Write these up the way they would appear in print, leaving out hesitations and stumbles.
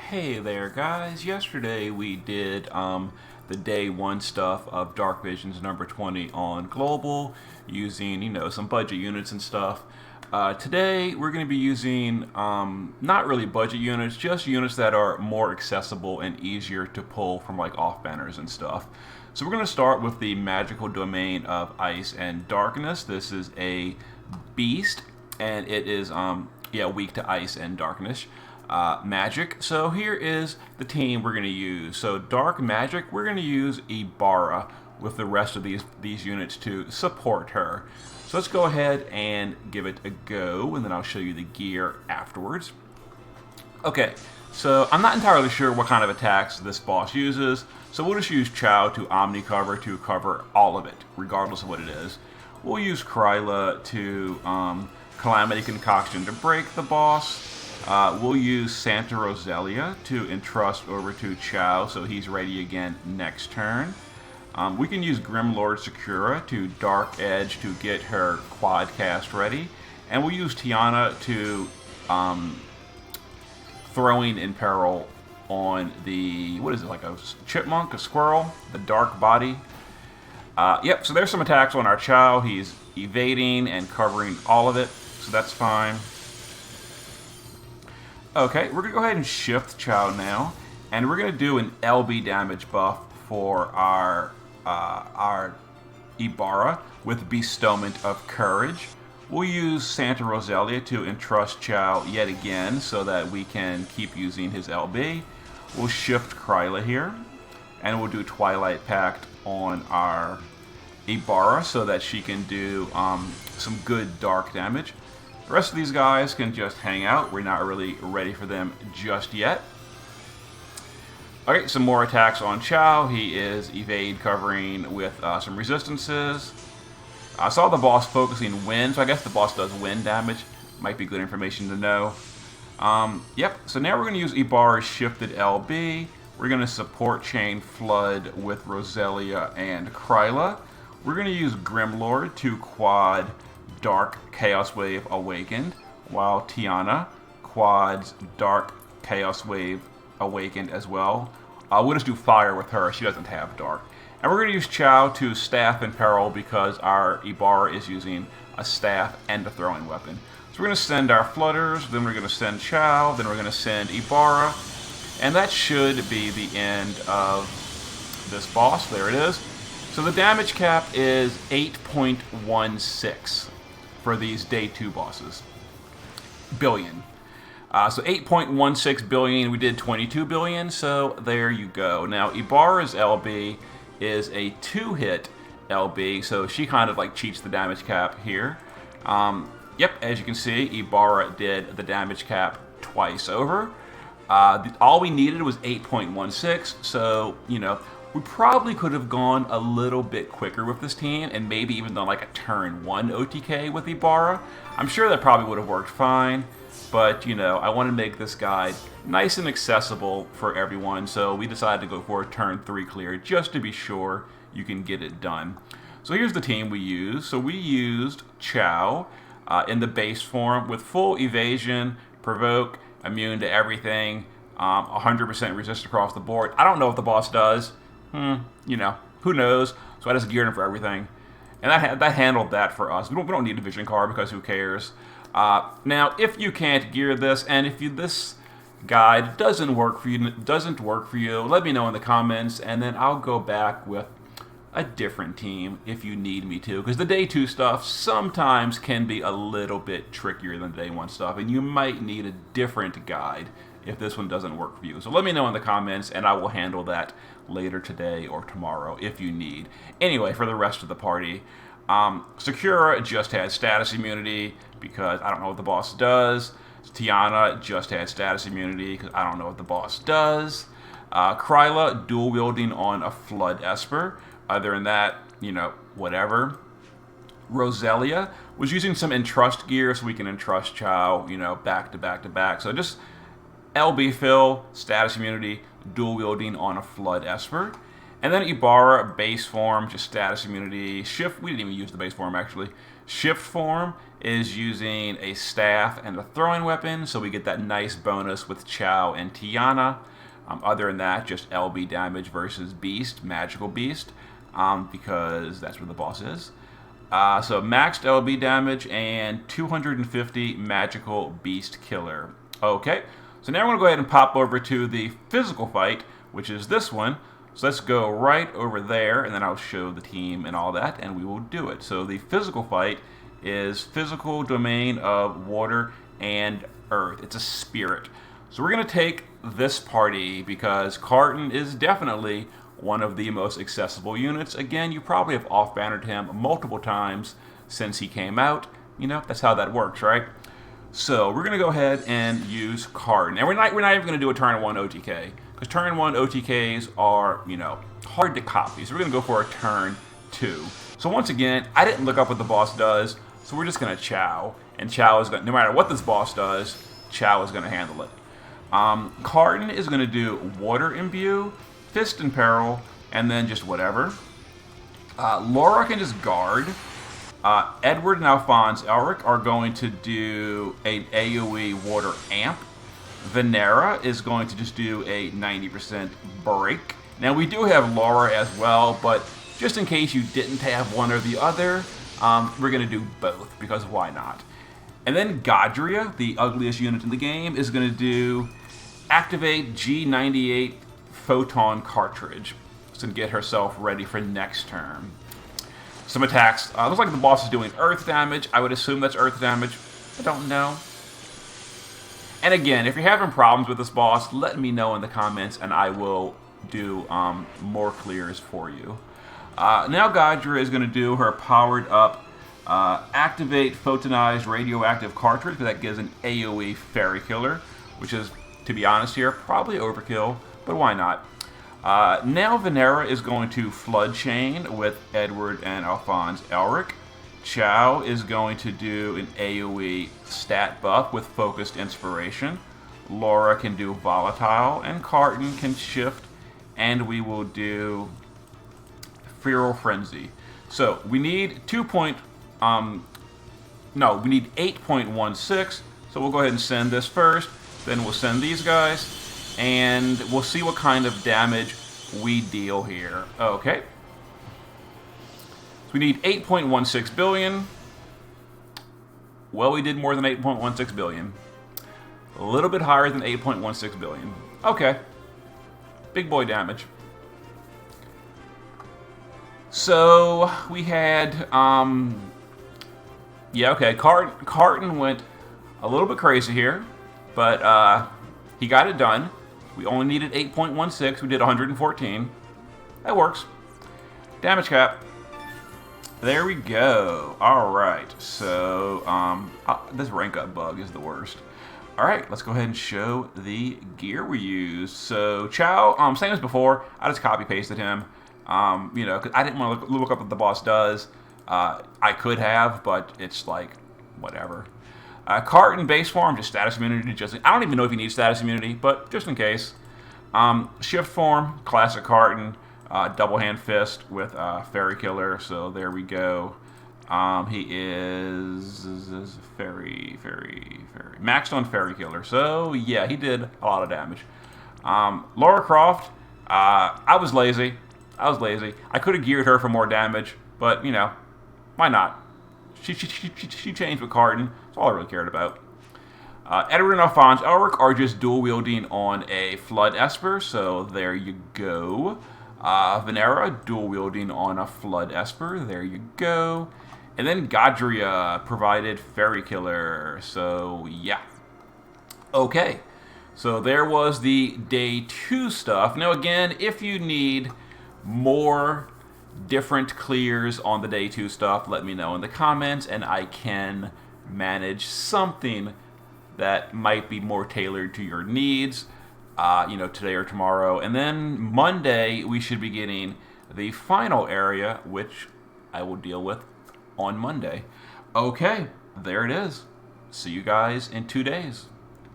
Hey there, guys. Yesterday we did the day one stuff of Dark Visions number 20 on Global using, some budget units and stuff. Today we're going to be using not really budget units, just units that are more accessible and easier to pull from like off banners and stuff. So we're going to start with the magical domain of Ice and Darkness. This is a beast, and it is weak to ice and darkness. Magic. So here is the team we're going to use. So dark magic, we're going to use Ibarra with the rest of these units to support her. So let's go ahead and give it a go, and then I'll show you the gear afterwards. Okay, so I'm not entirely sure what kind of attacks this boss uses, so we'll just use Chao to Omni Cover to cover all of it, regardless of what it is. We'll use Kryla to Calamity Concoction to break the boss. We'll use Santa Rosalia to entrust over to Chao so he's ready again next turn. We can use Grimlord Sakura to Dark Edge to get her quad cast ready. And we'll use Tiana to Throwing in Peril on the, what is it, like a chipmunk, a squirrel, the dark body. Yep, so there's some attacks on our Chao. He's evading and covering all of it, so that's fine. Okay, we're going to go ahead and shift Chao now, and we're going to do an LB damage buff for our Ibarra with Bestowment of Courage. We'll use Santa Rosalia to entrust Chao yet again so that we can keep using his LB. We'll shift Kryla here, and we'll do Twilight Pact on our Ibarra so that she can do some good dark damage. The rest of these guys can just hang out. We're not really ready for them just yet. Okay, some more attacks on Chao. He is evade covering with some resistances. I saw the boss focusing wind, so I guess the boss does wind damage. Might be good information to know. Yep, so now we're going to use Ibarra's shifted LB. We're going to support Chain Flood with Rosalia and Kryla. We're going to use Grimlord to quad Dark Chaos Wave Awakened, while Tiana quads Dark Chaos Wave Awakened as well. We'll just do Fire with her. She doesn't have Dark. And we're going to use Chao to Staff in Peril because our Ibarra is using a staff and a throwing weapon. So we're going to send our Flutters, then we're going to send Chao, then we're going to send Ibarra, and that should be the end of this boss. There it is. So the damage cap is 8.16 for these day 2 bosses. Billion. So 8.16 billion, we did 22 billion, so there you go. Now, Ibarra's LB is a 2-hit LB, so she kind of like cheats the damage cap here. Yep, as you can see, Ibarra did the damage cap twice over. All we needed was 8.16, so, we probably could have gone a little bit quicker with this team and maybe even done like a turn 1 OTK with Ibarra. I'm sure that probably would have worked fine, but I want to make this guide nice and accessible for everyone, so we decided to go for a turn 3 clear just to be sure you can get it done. So here's the team we used. So we used Chao in the base form with full evasion, provoke, immune to everything, 100% resist across the board. I don't know what the boss does. Who knows? So I just geared him for everything. And that handled that for us. We don't need a vision card because who cares? Now, if you can't gear this, and if this guide doesn't work for you, let me know in the comments, and then I'll go back with a different team if you need me to. Because the day 2 stuff sometimes can be a little bit trickier than the day 1 stuff, and you might need a different guide if this one doesn't work for you. So let me know in the comments, and I will handle that later today or tomorrow if you need. Anyway, for the rest of the party, Sakura just had status immunity because I don't know what the boss does. Tiana just had status immunity because I don't know what the boss does. Kryla dual wielding on a Flood Esper. Other than that, whatever. Rosalia was using some entrust gear so we can entrust Chao, back to back to back. So just LB fill, status immunity, dual wielding on a Flood Esper. And then Ibarra, base form, just status immunity. Shift, we didn't even use the base form actually. Shift form, is using a staff and a throwing weapon, so we get that nice bonus with Chao and Tiana. Other than that, just LB damage versus Beast, Magical Beast, because that's where the boss is. So maxed LB damage and 250 Magical Beast Killer. Okay, so now we're going to go ahead and pop over to the physical fight, which is this one. So let's go right over there, and then I'll show the team and all that, and we will do it. So the physical fight is physical domain of water and earth. It's a spirit. So we're going to take this party because Carton is definitely one of the most accessible units. Again, you probably have off-bannered him multiple times since he came out. You know, that's how that works, right? So we're going to go ahead and use Carton. And we're not even going to do a turn 1 OTK, because turn 1 OTKs are, you know, hard to copy. So we're going to go for a turn 2. So once again, I didn't look up what the boss does, so we're just going to Chao. And Chao is going to, no matter what this boss does, Chao is going to handle it. Carton is going to do Water Imbue, Fist in Peril, and then just whatever. Laura can just guard. Edward and Alphonse Elric are going to do an AoE Water Amp. Venera is going to just do a 90% break. Now we do have Laura as well, but just in case you didn't have one or the other, we're going to do both, because why not? And then Godria, the ugliest unit in the game, is going to do activate G98 Photon Cartridge. So to get herself ready for next turn. Some attacks. Looks like the boss is doing earth damage. I would assume that's earth damage. I don't know. And again, if you're having problems with this boss, let me know in the comments and I will do more clears for you. Now Godria is going to do her powered up activate photonized radioactive cartridge, because that gives an AoE fairy killer, which is, to be honest here, probably overkill, but why not? Now Venera is going to Flood Chain with Edward and Alphonse Elric. Chao is going to do an AoE stat buff with Focused Inspiration. Laura can do Volatile, and Carton can shift, and we will do Feral Frenzy. So we need we need 8.16, so we'll go ahead and send this first, then we'll send these guys, and we'll see what kind of damage we deal here. Okay. So we need 8.16 billion. Well, we did more than 8.16 billion. A little bit higher than 8.16 billion. Okay. Big boy damage. So we had, yeah, okay. Carton went a little bit crazy here, but he got it done. We only needed 8.16. We did 114. That works. Damage cap. There we go. All right. So this rank up bug is the worst. All right, let's go ahead and show the gear we used. So Chao, same as before. I just copy pasted him. You know, because I didn't want to look up what the boss does. I could have, but it's like whatever. Carton base form, just status immunity. I don't even know if you need status immunity, but just in case. Shift form, classic Carton. Double hand fist with fairy killer. So there we go. He is fairy maxed on fairy killer. So yeah, he did a lot of damage. Lara Croft, I was lazy. I could have geared her for more damage, but you know, why not? She changed with Carton. That's all I really cared about. Edward and Alphonse Elric are just dual wielding on a Flood Esper, so there you go. Venera dual wielding on a Flood Esper, there you go. And then Godria provided Fairy Killer, so yeah. Okay, so there was the day 2 stuff. Now again, if you need more different clears on the day 2 stuff, let me know in the comments and I can manage something that might be more tailored to your needs, you know, today or tomorrow. And then Monday we should be getting the final area, which I will deal with on Monday. Okay, there it is. See you guys in 2 days.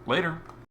Later.